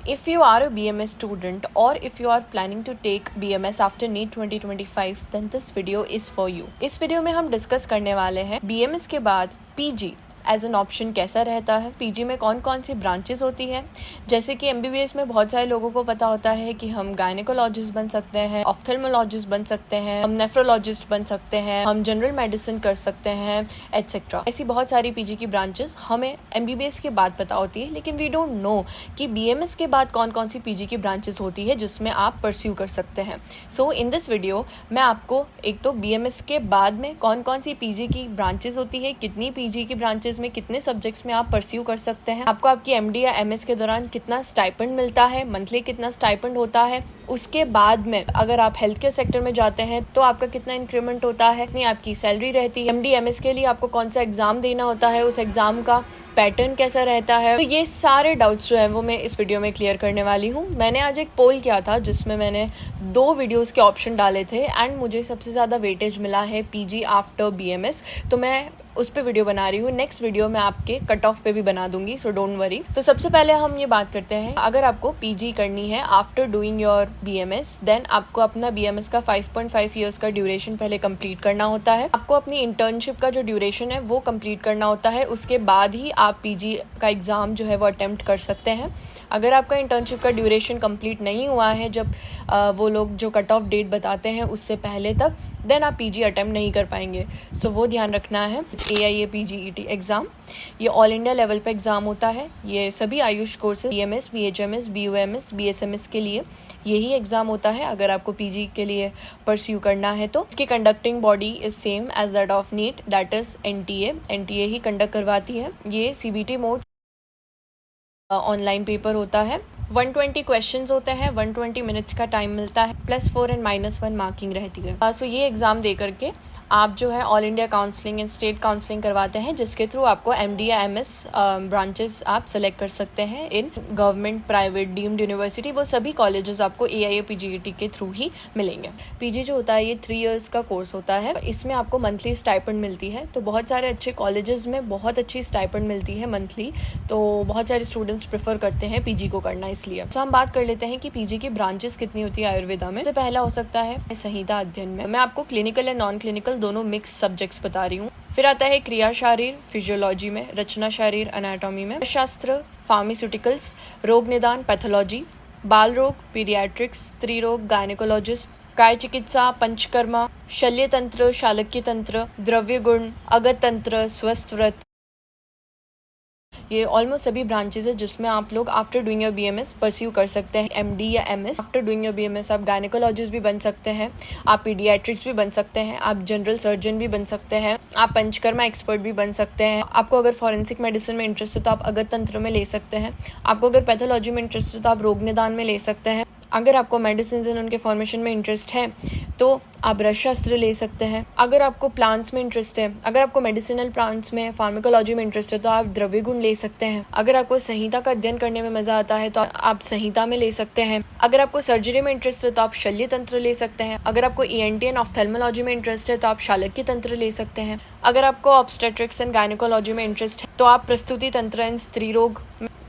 If you are a BMS student or if you are planning to take BMS after NEET 2025, then this video is for you. इस video में हम discuss करने वाले हैं BMS के बाद PG as an option कैसा रहता है, पीजी में कौन कौन सी ब्रांचेस होती है। जैसे कि एमबीबीएस में बहुत सारे लोगों को पता होता है कि हम गायनेकोलॉजिस्ट बन सकते हैं, ऑफ्थेल्मोलॉजिस्ट बन सकते हैं, हम नेफ्रोलॉजिस्ट बन सकते हैं, हम जनरल मेडिसिन कर सकते हैं एटसेट्रा। ऐसी बहुत सारी पीजी की ब्रांचेस हमें एमबीबीएस के बाद पता होती है, लेकिन वी डोंट नो कि बीएमएस के बाद कौन कौन सी पीजी की ब्रांचेस होती है जिसमें आप परस्यू कर सकते हैं। सो इन दिस वीडियो मैं आपको एक तो बीएमएस के बाद में कौन कौन सी पीजी की ब्रांचेस होती है, कितनी पीजी की ब्रांचेस में कितने सब्जेक्ट्स में आप परस्यू कर सकते हैं, आपको आपकी एमडी या एमएस के दौरान कितना स्टाइपेंड मिलता है, मंथली कितना स्टाइपेंड होता है, उसके बाद में अगर आप हेल्थ केयर सेक्टर में जाते हैं तो आपका कितना इंक्रीमेंट होता है, कितनी आपकी सैलरी रहती है, एमडी एमएस के लिए आपको कौन सा एग्जाम देना होता है, उस एग्जाम का पैटर्न कैसा रहता है। तो ये सारे डाउट्स जो है वो मैं इस वीडियो में क्लियर करने वाली हूँ। मैंने आज एक पोल किया था जिसमें मैंने 2 वीडियोस के ऑप्शन डाले थे एंड मुझे सबसे ज़्यादा वेटेज मिला है पीजी आफ्टर बीएमएस, तो मैं उस पर वीडियो बना रही हूँ। नेक्स्ट वीडियो में आपके कट ऑफ पे भी बना दूंगी, सो डोंट वरी। तो सबसे पहले हम ये बात करते हैं, अगर आपको पीजी करनी है after doing your BMS, then आपको अपना बीएमएस का 5.5 ईयर्स का ड्यूरेशन पहले कंप्लीट करना होता है। आपको अपनी इंटर्नशिप का जो ड्यूरेशन है वो कंप्लीट करना होता है, उसके बाद ही आप पीजी का एग्ज़ाम जो है वो अटेम्प्ट कर सकते हैं। अगर आपका इंटर्नशिप का ड्यूरेशन कंप्लीट नहीं हुआ है जब वो लोग जो कट ऑफ डेट बताते हैं उससे पहले तक, देन आप पीजी अटेम्प्ट नहीं कर पाएंगे। सो वो ध्यान रखना है। AIA PGET एग्ज़ाम ये ऑल इंडिया लेवल पे एग्ज़ाम होता है। ये सभी Ayush courses BMS, BHMS, BUMS, BSMS के लिए यही एग्ज़ाम होता है अगर आपको पीजी के लिए परस्यू करना है तो। इसकी conducting body is same as that of NEET, that is NTA ही कंडक्ट करवाती है। ये CBT मोड ऑनलाइन पेपर होता है। 120 क्वेश्चंस होते हैं, 120 मिनट्स का टाइम मिलता है, +4 एंड -1 मार्किंग रहती है। सो ये एग्ज़ाम दे करके आप जो है all India counselling and state counselling करवाते हैं, जिसके थ्रू आपको MD या MS ब्रांचेस आप सेलेक्ट कर सकते हैं in government, private, deemed university. वो सभी कॉलेजेस आपको AIA PGET के थ्रू ही मिलेंगे। पीजी जो होता है ये 3 इयर्स का कोर्स होता है। इसमें आपको मंथली स्टाइपेंड मिलती है, तो बहुत सारे अच्छे कॉलेजेस में बहुत अच्छी स्टाइपेंड मिलती है मंथली, तो बहुत सारे स्टूडेंट्स प्रेफर करते हैं पीजी को करना। इसलिए तो हम बात कर लेते हैं कि पीजी की ब्रांचेस कितनी होती है आयुर्वेदा में। सबसे पहला हो सकता है संहिता अध्ययन में। मैं आपको क्लिनिकल एंड नॉन क्लिनिकल दोनों मिक्स सब्जेक्ट्स बता रही हूँ। फिर आता है क्रिया शारीर फिजियोलॉजी में, रचना शारीर एनाटॉमी में, शास्त्र फार्मास्यूटिकल्स, रोग निदान पैथोलॉजी, बाल रोग पीडियाट्रिक्स, स्त्री रोग गायनेकोलॉजिस्ट, काय चिकित्सा पंचकर्मा, शल्य तंत्र शालक्य तंत्र, द्रव्य गुण, अगत तंत्र, स्वस्थ व्रत। ये ऑलमोस्ट सभी ब्रांचेस है जिसमें आप लोग after doing your BMS pursue कर सकते हैं। MD या MS after doing your BMS आप गायनेकोलॉजिस्ट भी बन सकते हैं, आप पीडियाट्रिक्स भी बन सकते हैं, आप जनरल सर्जन भी बन सकते हैं, आप पंचकर्मा एक्सपर्ट भी बन सकते हैं। आपको अगर फॉरेंसिक मेडिसिन में इंटरेस्ट है तो आप अगत तंत्र में ले सकते हैं। आपको अगर पैथोलॉजी में इंटरेस्ट है तो आप रोग निदान में ले सकते हैं। अगर आपको मेडिसिन एंड उनके फॉर्मेशन में इंटरेस्ट है तो आप रसशास्त्र ले सकते हैं। अगर आपको प्लांट्स में इंटरेस्ट है, अगर आपको मेडिसिनल प्लांट्स में फार्माकोलॉजी में इंटरेस्ट है तो आप द्रव्य गुण ले सकते हैं। अगर आपको संहिता का अध्ययन करने में मजा आता है तो आप संहिता में ले सकते हैं। अगर आपको सर्जरी में इंटरेस्ट है तो आप शल्य तंत्र ले सकते हैं। अगर आपको ENT एंड ऑफ्थेल्मोलॉजी में इंटरेस्ट है तो आप शालक्य तंत्र ले सकते हैं। अगर आपको ऑब्स्टेट्रिक्स एंड गायनेकोलॉजी में इंटरेस्ट है तो आप प्रस्तुति तंत्र एंड स्त्री रोग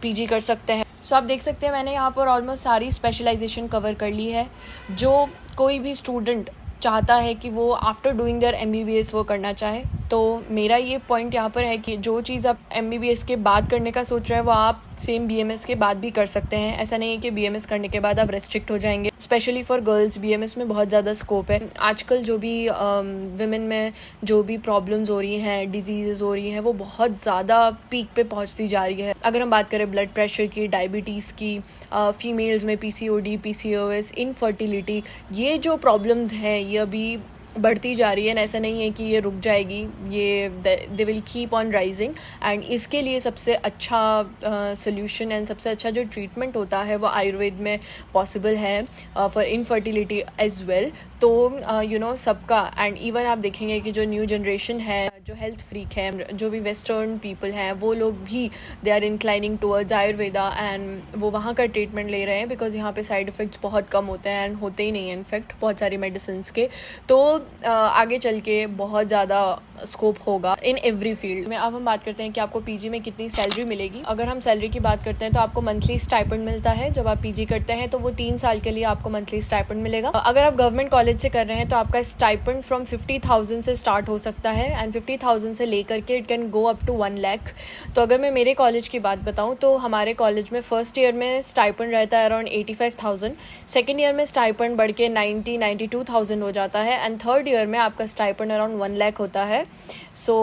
पीजी कर सकते हैं। सो आप देख सकते हैं मैंने यहाँ पर ऑलमोस्ट सारी स्पेशलाइजेशन कवर कर ली है। जो कोई भी स्टूडेंट चाहता है कि वो आफ्टर डूइंग देयर MBBS वो करना चाहे, तो मेरा ये पॉइंट यहाँ पर है कि जो चीज़ आप MBBS के बाद करने का सोच रहे हैं वो आप सेम BMS के बाद भी कर सकते हैं। ऐसा नहीं है कि BMS करने के बाद आप रेस्ट्रिक्ट हो जाएंगे। स्पेशली फॉर गर्ल्स BMS में बहुत ज़्यादा स्कोप है। आजकल जो भी विमेन में जो भी प्रॉब्लम्स हो रही हैं, डिजीज़ हो रही हैं, वो बहुत ज़्यादा पीक पे पहुँचती जा रही है। अगर हम बात करें ब्लड प्रेशर की, डायबिटीज़ की, फीमेल्स में PCOD, PCOS, इनफर्टिलिटी, ये जो प्रॉब्लम्स हैं ये अभी बढ़ती जा रही है। ऐसा नहीं है कि ये रुक जाएगी, ये they will keep on rising. And इसके लिए सबसे अच्छा सोल्यूशन एंड सबसे अच्छा जो ट्रीटमेंट होता है वो आयुर्वेद में पॉसिबल है फॉर इनफर्टिलिटी एज वेल। तो सबका एंड इवन आप देखेंगे कि जो न्यू जनरेशन है, जो हेल्थ फ्रीक है, जो भी वेस्टर्न पीपल हैं, वो लोग भी they are inclining towards Ayurveda and वो वहाँ का ट्रीटमेंट ले रहे हैं बिकॉज यहाँ पे साइड इफ़ेक्ट्स बहुत कम होते हैं एंड होते ही नहीं हैं इनफैक्ट बहुत सारी मेडिसिन के। तो आगे चल के बहुत ज़्यादा स्कोप होगा इन एवरी फील्ड में। अब हम बात करते हैं कि आपको पीजी में कितनी सैलरी मिलेगी। अगर हम सैलरी की बात करते हैं तो आपको मंथली स्टाइपेंड मिलता है। जब आप पीजी करते हैं तो वो 3 साल के लिए आपको मंथली स्टाइपेंड मिलेगा। अगर आप गवर्नमेंट कॉलेज से कर रहे हैं तो आपका स्टाइपेंड फ्रॉम 50,000 से स्टार्ट हो सकता है एंड 50,000 से लेकर के it can go up to 1 lakh. तो अगर मैं मेरे कॉलेज की बात बताऊँ तो हमारे कॉलेज में फर्स्ट ईयर में स्टाइपेंड रहता है अराउंड 85,000, सेकेंड ईयर में स्टाइपेंड बढ़ के 92,000 हो जाता है एंड थर्ड ईयर में आपका स्टाइपेंड अराउंड 1 लाख होता है। सो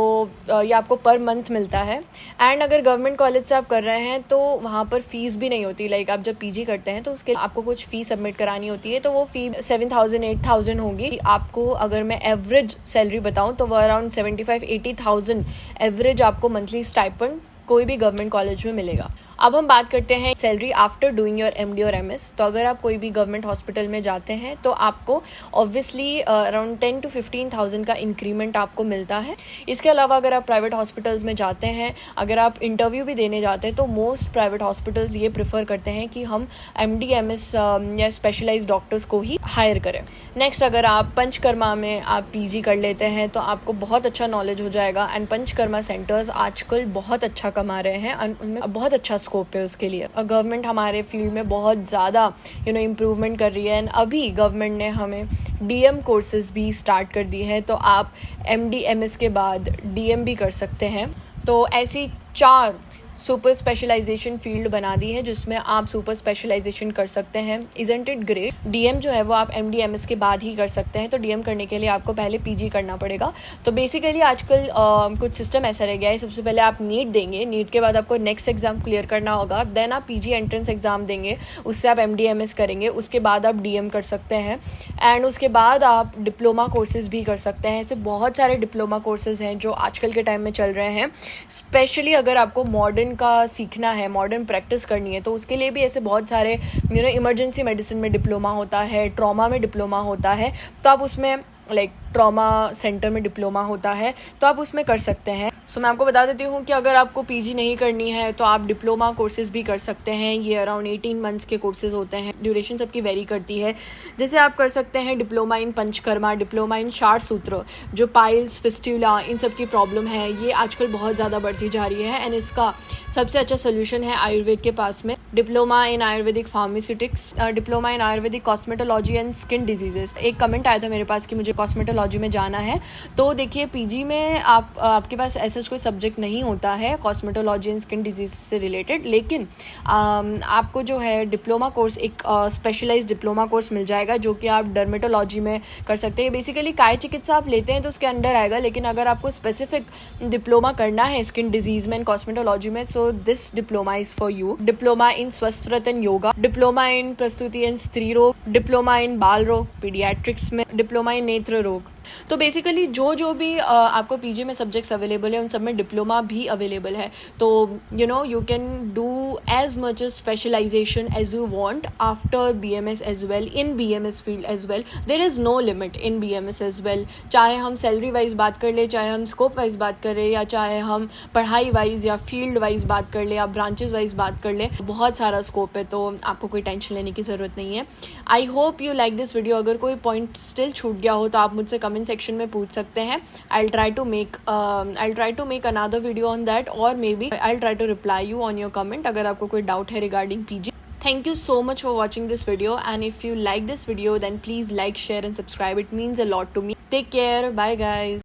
ये आपको पर मंथ मिलता है। एंड अगर गवर्नमेंट कॉलेज से आप कर रहे हैं तो वहाँ पर फीस भी नहीं होती। लाइक आप जब पीजी करते हैं तो उसके आपको कुछ फ़ी सबमिट करानी होती है, तो वो फ़ी 7,000 8,000 होगी। आपको अगर मैं एवरेज सैलरी बताऊँ तो वो अराउंड 75-80,000 एवरेज आपको मंथली स्टाइपेंड कोई भी गवर्नमेंट कॉलेज में मिलेगा। अब हम बात करते हैं salary after doing your MD और एमएस। तो अगर आप कोई भी गवर्नमेंट हॉस्पिटल में जाते हैं तो आपको ऑब्वियसली अराउंड 10 to 15,000 का इंक्रीमेंट आपको मिलता है। इसके अलावा अगर आप प्राइवेट हॉस्पिटल्स में जाते हैं, अगर आप इंटरव्यू भी देने जाते हैं तो मोस्ट प्राइवेट हॉस्पिटल्स ये प्रेफर करते हैं कि हम एमडी एमएस या स्पेशलाइज्ड डॉक्टर्स को ही हायर करें। नेक्स्ट, अगर आप पंचकर्मा में आप पीजी कर लेते हैं तो आपको बहुत अच्छा नॉलेज हो जाएगा एंड पंचकर्मा सेंटर्स आजकल बहुत अच्छा कमा रहे हैं एंड उनमें बहुत अच्छा स्कोप है उसके लिए। गवर्नमेंट हमारे फील्ड में बहुत ज़्यादा इम्प्रूवमेंट कर रही है एंड अभी गवर्नमेंट ने हमें डीएम कोर्सेज भी स्टार्ट कर दिए हैं, तो आप एमडी एमएस के बाद डीएम भी कर सकते हैं। तो ऐसी 4 सुपर स्पेशलाइजेशन फील्ड बना दी है जिसमें आप सुपर स्पेशलाइजेशन कर सकते हैं। Isn't it great? डीएम जो है वो आप एमडी एमएस के बाद ही कर सकते हैं, तो डीएम करने के लिए आपको पहले पीजी करना पड़ेगा। तो बेसिकली आजकल कुछ सिस्टम ऐसा रह गया है, सबसे पहले आप नीट देंगे, नीट के बाद आपको नेक्स्ट एग्जाम क्लियर करना होगा, देन आप पीजी एंट्रेंस एग्जाम देंगे, उससे आप एमडी एमएस करेंगे, उसके बाद आप डीएम कर सकते हैं एंड उसके बाद आप डिप्लोमा कोर्सेज भी कर सकते हैं। ऐसे बहुत सारे डिप्लोमा कोर्सेज हैं जो आजकल के टाइम में चल रहे हैं। स्पेशली अगर आपको मॉडर्न का सीखना है, मॉडर्न प्रैक्टिस करनी है, तो उसके लिए भी ऐसे बहुत सारे इमरजेंसी मेडिसिन में डिप्लोमा होता है, ट्रॉमा में डिप्लोमा होता है, तो आप उसमें लाइक ट्रॉमा सेंटर में डिप्लोमा होता है तो आप उसमें कर सकते हैं। सो मैं आपको बता देती हूँ कि अगर आपको पीजी नहीं करनी है तो आप डिप्लोमा कोर्सेज भी कर सकते हैं। ये अराउंड 18 मंथ्स के कोर्सेज होते हैं, ड्यूरेशन सबकी वेरी करती है। जैसे आप कर सकते हैं diploma in panchakarma, diploma in शार सूत्र, जो पाइल्स, फिस्ट्यूला, इन सब की प्रॉब्लम है ये आजकल बहुत ज़्यादा बढ़ती जा रही है एंड इसका सबसे अच्छा सोल्यूशन है आयुर्वेद के पास में। Diploma in Ayurvedic pharmaceutics, diploma in Ayurvedic cosmetology and skin diseases. एक कमेंट आया था मेरे पास कि मुझे कॉस्मेटोलॉजी में जाना है, तो देखिए पीजी में आपके पास ऐसा कोई सब्जेक्ट नहीं होता है कॉस्मेटोलॉजी एंड स्किन डिजीज से रिलेटेड, लेकिन आपको जो है डिप्लोमा कोर्स, एक स्पेशलाइज्ड डिप्लोमा कोर्स मिल जाएगा जो कि आप डर्मेटोलॉजी में कर सकते हैं। बेसिकली काय चिकित्सा आप लेते हैं तो उसके अंडर आएगा, लेकिन अगर आपको स्पेसिफिक डिप्लोमा करना है स्किन डिजीज में, कॉस्मेटोलॉजी में, so this diploma is for you. Diploma in स्वस्थ रतन योगा, डिप्लोमा इन प्रस्तुति एंड स्त्री रोग, डिप्लोमा इन बाल रोग पीडियाट्रिक्स में, डिप्लोमा इन नेत्र रोग। तो बेसिकली जो भी आपको पीजी में सब्जेक्ट्स अवेलेबल है उन सब में डिप्लोमा भी अवेलेबल है। तो you can do as much specialization as you want after BMS as well, in BMS field as well. There is no limit in BMS as well. चाहे हम सैलरी वाइज बात कर ले, चाहे हम स्कोप वाइज बात करें, या चाहे हम पढ़ाई वाइज या फील्ड वाइज बात कर ले, या ब्रांचेस वाइज बात कर ले, बहुत सारा स्कोप है, तो आपको कोई टेंशन लेने की ज़रूरत नहीं है। I hope you like this video. अगर कोई पॉइंट स्टिल छूट गया हो तो आप मुझसे कमेंट सेक्शन में पूछ सकते हैं। I'll try to make another video on that, or maybe I'll try to reply you on your comment अगर आपको कोई डाउट है regarding PG। Thank you so much for watching this video, and if you like this video then please like, share and subscribe. It means a lot to me. Take care. Bye guys.